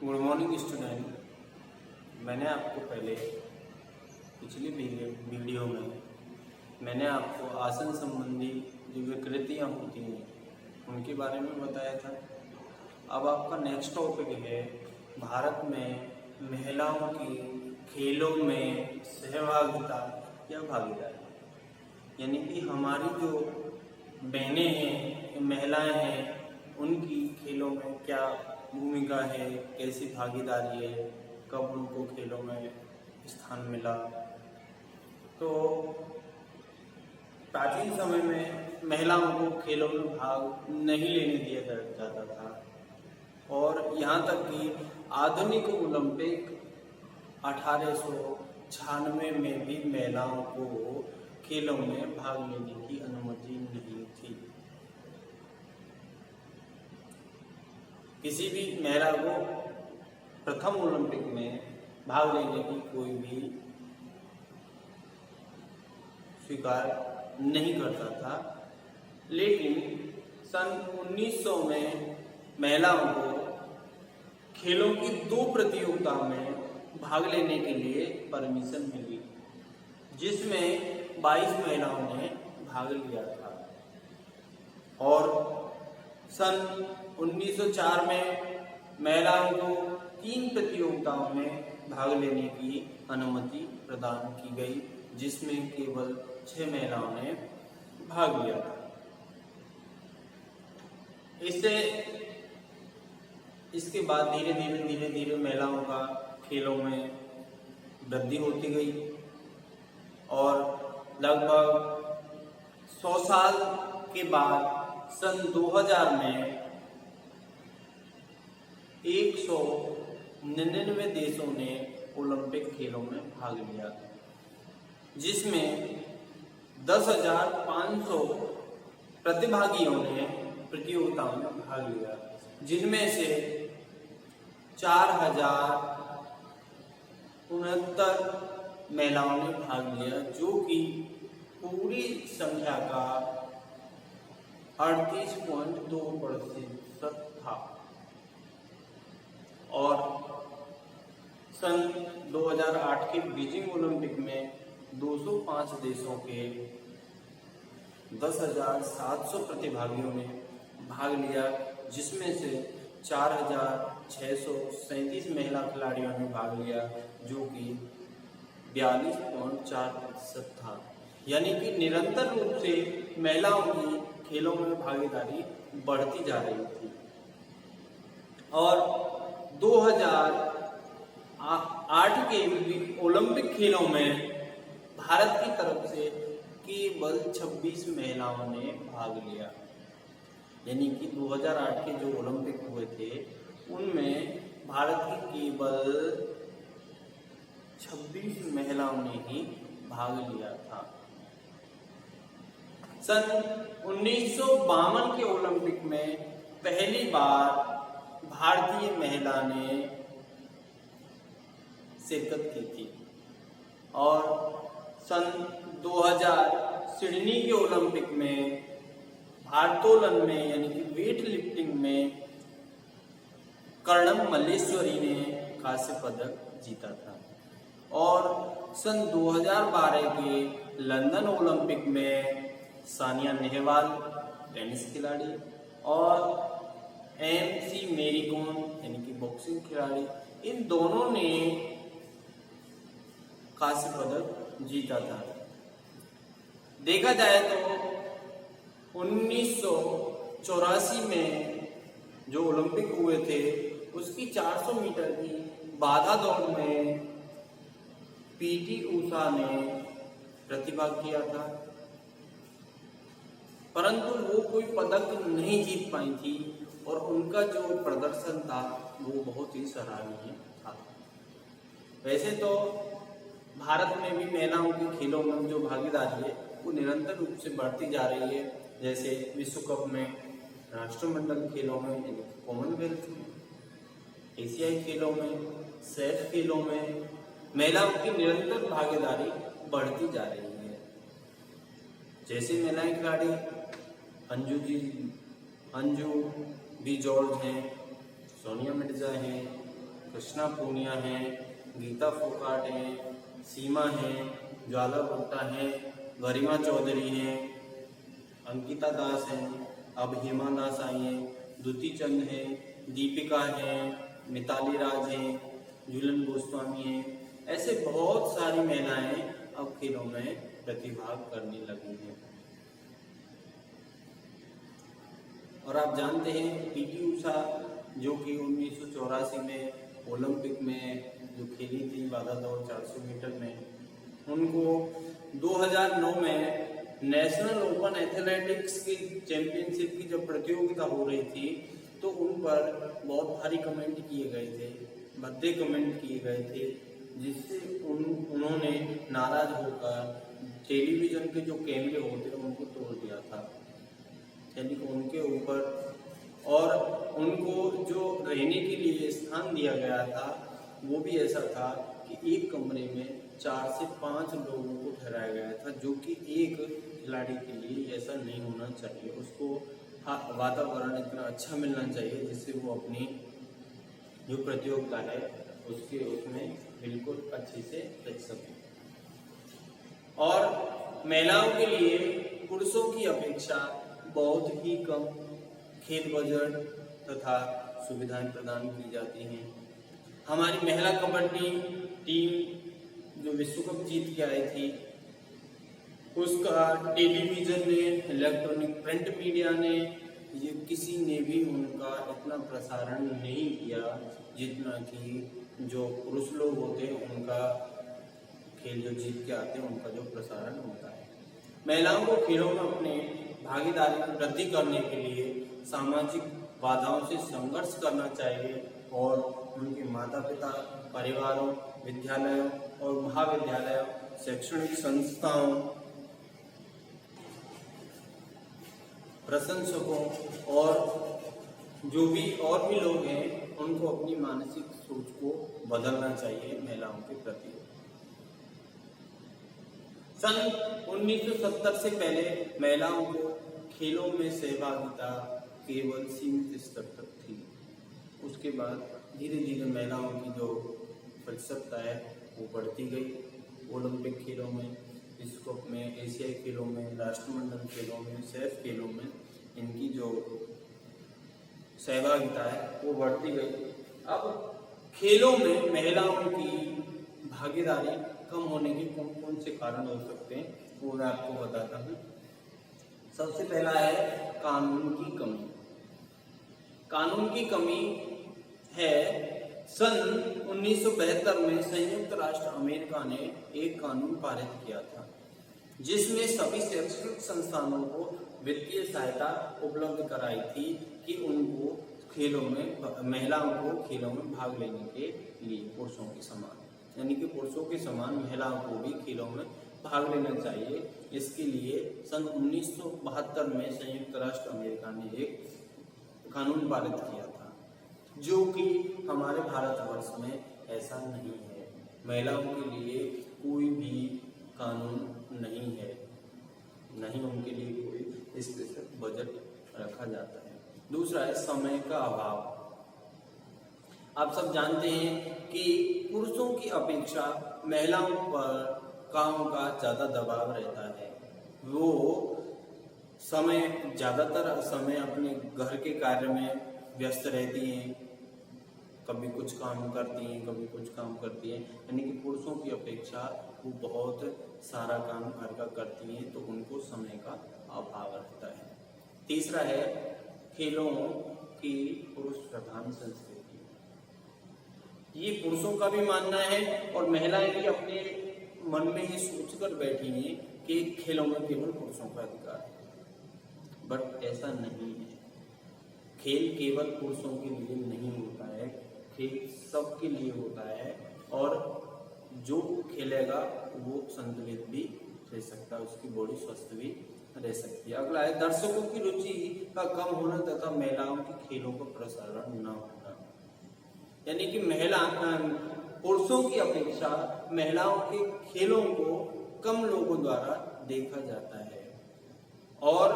Good morning student. मैंने आपको पहले पिछली वीडियो में मैंने आपको आसन संबंधी जो विकृतियाँ होती हैं उनके बारे में बताया था। अब आपका नेक्स्ट टॉपिक है भारत में महिलाओं की खेलों में सहभागिता या भागीदारी, यानी कि हमारी जो बहनें हैं, महिलाएं हैं, उनकी खेलों में क्या भूमिका है, कैसी भागीदारी है, कब उनको खेलों में स्थान मिला। तो प्राचीन समय में महिलाओं को खेलों में भाग नहीं लेने दिया जाता था और यहाँ तक कि आधुनिक ओलंपिक 1896 में भी महिलाओं को खेलों में भाग लेने की अनुमति नहीं थी। किसी भी महिला को प्रथम ओलंपिक में भाग लेने की कोई भी स्वीकार नहीं करता था, लेकिन सन 1900 में महिलाओं को खेलों की 2 प्रतियोगिता में भाग लेने के लिए परमिशन मिली, जिसमें 22 महिलाओं ने भाग लिया था। और सन 1904 में महिलाओं को 3 प्रतियोगिताओं में भाग लेने की अनुमति प्रदान की गई, जिसमें केवल 6 महिलाओं ने भाग लिया था। इसके बाद धीरे धीरे महिलाओं का खेलों में वृद्धि होती गई और लगभग 100 साल के बाद सन 2000 में 199 देशों ने ओलंपिक खेलों में भाग लिया, जिसमें 10,500 प्रतिभागियों ने प्रतियोगिताओं में भाग लिया, जिनमें से 4,069 महिलाओं ने भाग लिया, जो कि पूरी संख्या का 38.2% था। और सन 2008 के बीजिंग ओलंपिक में 205 देशों के 10,700 प्रतिभागियों ने भाग लिया, जिसमें से 4,637 महिला खिलाड़ियों ने भाग लिया, जो कि 42.4% था। यानी कि निरंतर रूप से महिलाओं की खेलों में भागीदारी बढ़ती जा रही थी। और 2008 के ओलंपिक खेलों में भारत की तरफ से केवल 26 महिलाओं ने भाग लिया। यानी कि 2008 के जो ओलंपिक हुए थे उनमें भारत की केवल 26 महिलाओं ने ही भाग लिया था। सन 1952 के ओलंपिक में पहली बार भारतीय महिला ने शिरकत की थी और सन 2000 सिडनी के ओलंपिक में भारोत्तोलन में यानी कि वेट लिफ्टिंग में कर्णम मल्लेश्वरी ने कांस्य पदक जीता था। और सन 2012 के लंदन ओलंपिक में सानिया नेहवाल टेनिस खिलाड़ी और MC मेरी कॉम यानी कि बॉक्सिंग खिलाड़ी, इन दोनों ने कांस्य पदक जीता था। देखा जाए तो 1984 में जो ओलंपिक हुए थे उसकी 400 मीटर की बाधा दौड़ में PT ऊषा ने प्रतिभाग किया था, परंतु वो कोई पदक नहीं जीत पाई थी और उनका जो प्रदर्शन था वो बहुत ही सराहनीय था। वैसे तो भारत में भी महिलाओं की खेलों में जो भागीदारी है वो निरंतर रूप से बढ़ती जा रही है। जैसे विश्व कप में, राष्ट्रमंडल खेलों में, कॉमनवेल्थ में, एशियाई खेलों में, सेफ खेलों में महिलाओं की निरंतर भागीदारी बढ़ती जा रही है। जैसे महिलाएं खिलाड़ी अंजू बी जॉर्ज हैं, सोनिया मिर्जा हैं, कृष्णा पूनिया हैं, गीता फोगाट हैं, सीमा हैं, ज्वाला गुप्ता हैं, गरिमा चौधरी हैं, अंकिता दास हैं, अब हेमा दास आई हैं, द्युति चंद हैं, दीपिका हैं, मिताली राज हैं, झूलन गोस्वामी हैं। ऐसे बहुत सारी महिलाएं अब खेलों में प्रतिभाग करने लगी हैं। और आप जानते हैं पीटी उषा जो कि 1984 में ओलंपिक में जो खेली थी बाधा दौड़ 400 मीटर में, उनको 2009 में नेशनल ओपन एथलेटिक्स की चैंपियनशिप की जब प्रतियोगिता हो रही थी तो उन पर बहुत भारी कमेंट किए गए थे, भद्दे कमेंट किए गए थे, जिससे उन्होंने नाराज होकर टेलीविजन के जो कैमरे होते हैं उनको तोड़ दिया था, यानी कि उनके ऊपर, और उनको जो रहने के लिए स्थान दिया गया था वो भी ऐसा था कि एक कमरे में 4 से 5 लोगों को ठहराया गया था, जो कि एक खिलाड़ी के लिए ऐसा नहीं होना चाहिए। उसको वातावरण इतना अच्छा मिलना चाहिए जिससे वो अपनी जो प्रतियोगिता है उसमें बिल्कुल अच्छे से रह सके। और महिलाओं के लिए पुरुषों की अपेक्षा बहुत ही कम खेल बजट तथा सुविधाएं प्रदान की जाती हैं। हमारी महिला कबड्डी टीम जो विश्व कप जीत के आई थी उसका टेलीविजन ने, इलेक्ट्रॉनिक प्रिंट मीडिया ने, ये किसी ने भी उनका इतना प्रसारण नहीं किया जितना कि जो पुरुष लोग होते हैं उनका खेल जो जीत के आते हैं उनका जो प्रसारण होता है। महिलाओं को खेलों में अपने भागीदारी में वृद्धि करने के लिए सामाजिक बाधाओं से संघर्ष करना चाहिए और उनके माता पिता, परिवारों, विद्यालयों और महाविद्यालयों, शैक्षणिक संस्थाओं, प्रशंसकों और जो भी और भी लोग हैं उनको अपनी मानसिक सोच को बदलना चाहिए महिलाओं के प्रति। सन 1970 से पहले महिलाओं को खेलों में सहभागिता केवल सीमित स्तर तक थी। उसके बाद धीरे धीरे महिलाओं की जो प्रतिशतता है वो बढ़ती गई। ओलंपिक खेलों में, विश्व कप में, एशियाई खेलों में, राष्ट्रमंडल खेलों में, सैफ खेलों में इनकी जो सहभागिता है वो बढ़ती गई। अब खेलों में महिलाओं की भागीदारी कम होने के कौन कौन से कारण हो सकते हैं वो मैं आपको बताता हूँ। सबसे पहला है कानून की कमी। कानून की कमी है। सन 1972 में संयुक्त राष्ट्र अमेरिका ने एक कानून पारित किया था जिसमें सभी शैक्षणिक संस्थानों को वित्तीय सहायता उपलब्ध कराई थी कि उनको खेलों में, महिलाओं को खेलों में भाग लेने के लिए पुरुषों के समान, यानी कि पुरुषों के समान महिलाओं को भी खेलों में भाग लेना चाहिए। इसके लिए सन 1972 में संयुक्त राष्ट्र अमेरिका ने एक कानून पारित किया था, जो कि हमारे भारतवर्ष में ऐसा नहीं है। महिलाओं के लिए कोई भी कानून नहीं है, नहीं उनके लिए कोई स्पेशल बजट रखा जाता है। दूसरा है समय का अभाव। आप सब जानते हैं कि पुरुषों की अपेक्षा महिलाओं पर काम का ज़्यादा दबाव रहता है। वो ज़्यादातर समय अपने घर के कार्य में व्यस्त रहती हैं, कभी कुछ काम करती हैं, कभी कुछ काम करती हैं, यानी कि पुरुषों की अपेक्षा वो बहुत सारा काम घर का करती हैं, तो उनको समय का अभाव रहता है। तीसरा है खेलों की पुरुष प्रधान संस्कृति। ये पुरुषों का भी मानना है और महिलाएं भी अपने मन में ही सोचकर बैठी हैं कि खेलों में केवल पुरुषों का अधिकार है, बट ऐसा नहीं है। खेल केवल पुरुषों के लिए नहीं होता है, खेल सबके लिए होता है और जो खेलेगा वो संतुलित भी रह सकता है, उसकी बॉडी स्वस्थ भी रह सकती है। अगला है दर्शकों की रुचि का कम होना तथा महिलाओं के खेलों का प्रसारण न होना, यानी कि पुरुषों की अपेक्षा महिलाओं के खेलों को कम लोगों द्वारा देखा जाता है। और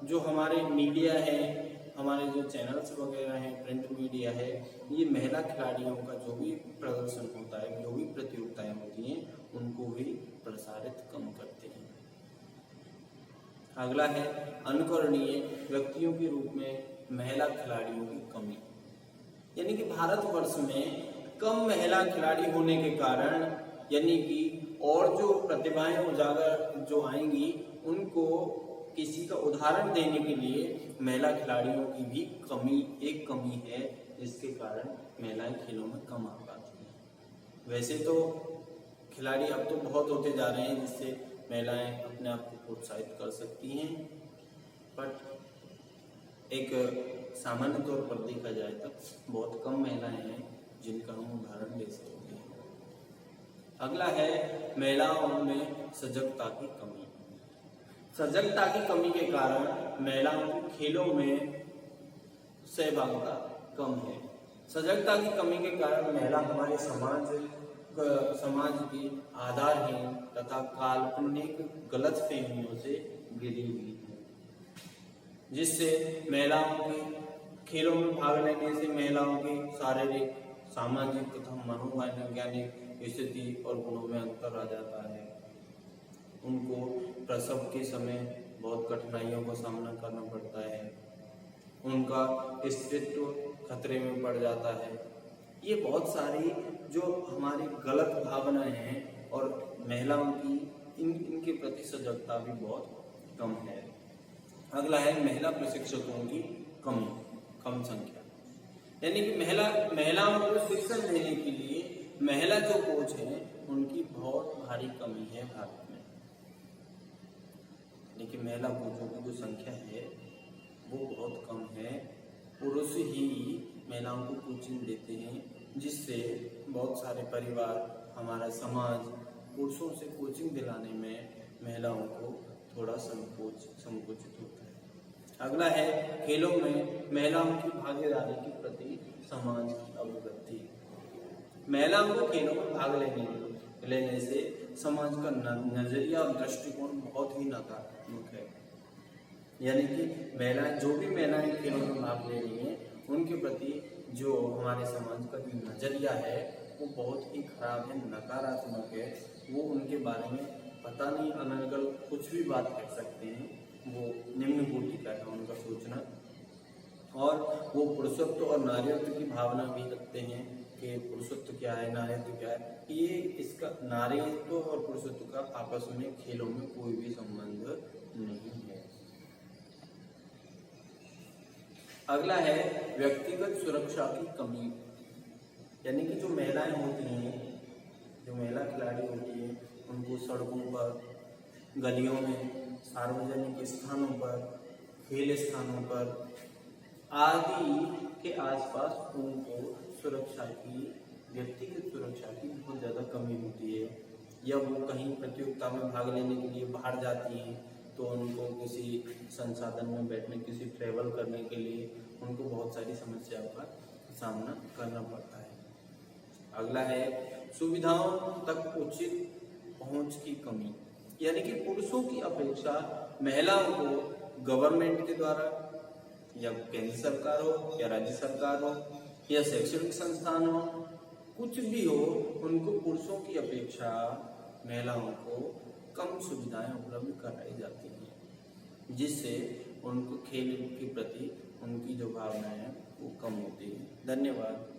जो हमारे मीडिया है हमारे जो चैनल्स वगैरह हैं, प्रिंट मीडिया है, ये महिला खिलाड़ियों का जो भी प्रदर्शन होता है, जो भी प्रतियोगिताएं होती हैं, उनको भी प्रसारित कम करते हैं। अगला है अनुकरणीय व्यक्तियों के रूप में महिला खिलाड़ियों की कमी। यानी कि भारतवर्ष में कम महिला खिलाड़ी होने के कारण, यानी कि और जो प्रतिभाएं उजागर जो आएंगी, उनको किसी का उदाहरण देने के लिए महिला खिलाड़ियों की भी एक कमी है, जिसके कारण महिलाएं खेलों में कम आ पाती हैं। वैसे तो खिलाड़ी अब तो बहुत होते जा रहे हैं, जिससे महिलाएं अपने आप को प्रोत्साहित कर सकती हैं, बट एक सामान्य तौर पर देखा जाए तो बहुत कम महिलाएं हैं जिनका हम उदाहरण ले सकते हैं। अगला है महिलाओं में सजगता की कमी। सजगता की कमी के कारण महिलाओं की खेलों में सहभागिता कम है। सजगता की कमी के कारण महिला हमारे समाज की आधारहीन तथा काल्पनिक गलतफहमियों से घिरी हुई है, जिससे महिलाओं के खेलों में भाग लेने से महिलाओं की शारीरिक, सामाजिक तथा मनोवैज्ञानिक स्थिति और गुणों में अंतर आ जाता है। उनको प्रसव के समय बहुत कठिनाइयों का सामना करना पड़ता है, उनका अस्तित्व खतरे में पड़ जाता है। ये बहुत सारी जो हमारी गलत भावनाएं हैं और महिलाओं की इनके प्रति सजगता भी बहुत कम है। अगला है महिला प्रशिक्षकों की कम संख्या। यानी कि महिलाओं को शिक्षण देने के लिए महिला जो कोच हैं, उनकी बहुत भारी कमी है भारत में। लेकिन महिला कोचों की जो संख्या है वो बहुत कम है। पुरुष ही महिलाओं को कोचिंग देते हैं, जिससे बहुत सारे परिवार, हमारा समाज पुरुषों से कोचिंग दिलाने में महिलाओं को थोड़ा संकोचित होता है। अगला है खेलों में महिलाओं की भागीदारी के प्रति समाज की अवगति। महिलाओं को खेलों में भाग लेने से समाज का नजरिया और दृष्टिकोण बहुत ही नकारात्मक है। यानी कि जो भी महिलाएं खेलों में भाग ले रही हैं, उनके प्रति जो हमारे समाज का जो नजरिया है वो बहुत ही खराब है, नकारात्मक है। वो उनके बारे में पता नहीं अनर्गल कुछ भी बात कह सकते हैं। वो निम्न कोटि का है उनका सोचना, और वो पुरुषत्व और नारीत्व की भावना भी रखते हैं कि पुरुषत्व क्या है, नारीत्व क्या है। ये इसका नारीत्व और पुरुषत्व का आपस में खेलों में कोई भी संबंध नहीं है। अगला है व्यक्तिगत सुरक्षा की कमी। यानी कि जो महिलाएं होती हैं, जो महिला खिलाड़ी होती हैं, उनको सड़कों पर, गलियों में, सार्वजनिक स्थानों पर, खेल स्थानों पर आदि के आसपास उनको व्यक्तिगत सुरक्षा की बहुत ज़्यादा कमी होती है। या वो कहीं प्रतियोगिता में भाग लेने के लिए बाहर जाती हैं, तो उनको किसी संसाधन में बैठने, किसी ट्रैवल करने के लिए उनको बहुत सारी समस्याओं का सामना करना पड़ता है। अगला है सुविधाओं तक उचित पहुंच की कमी। यानी कि पुरुषों की अपेक्षा महिलाओं को गवर्नमेंट के द्वारा, या केंद्र सरकार हो या राज्य सरकार हो या शैक्षणिक संस्थान हो, कुछ भी हो, उनको पुरुषों की अपेक्षा महिलाओं को कम सुविधाएं उपलब्ध कराई जाती हैं, जिससे उनको खेल के प्रति उनकी जो भावनाएं हैं वो कम होती है। धन्यवाद।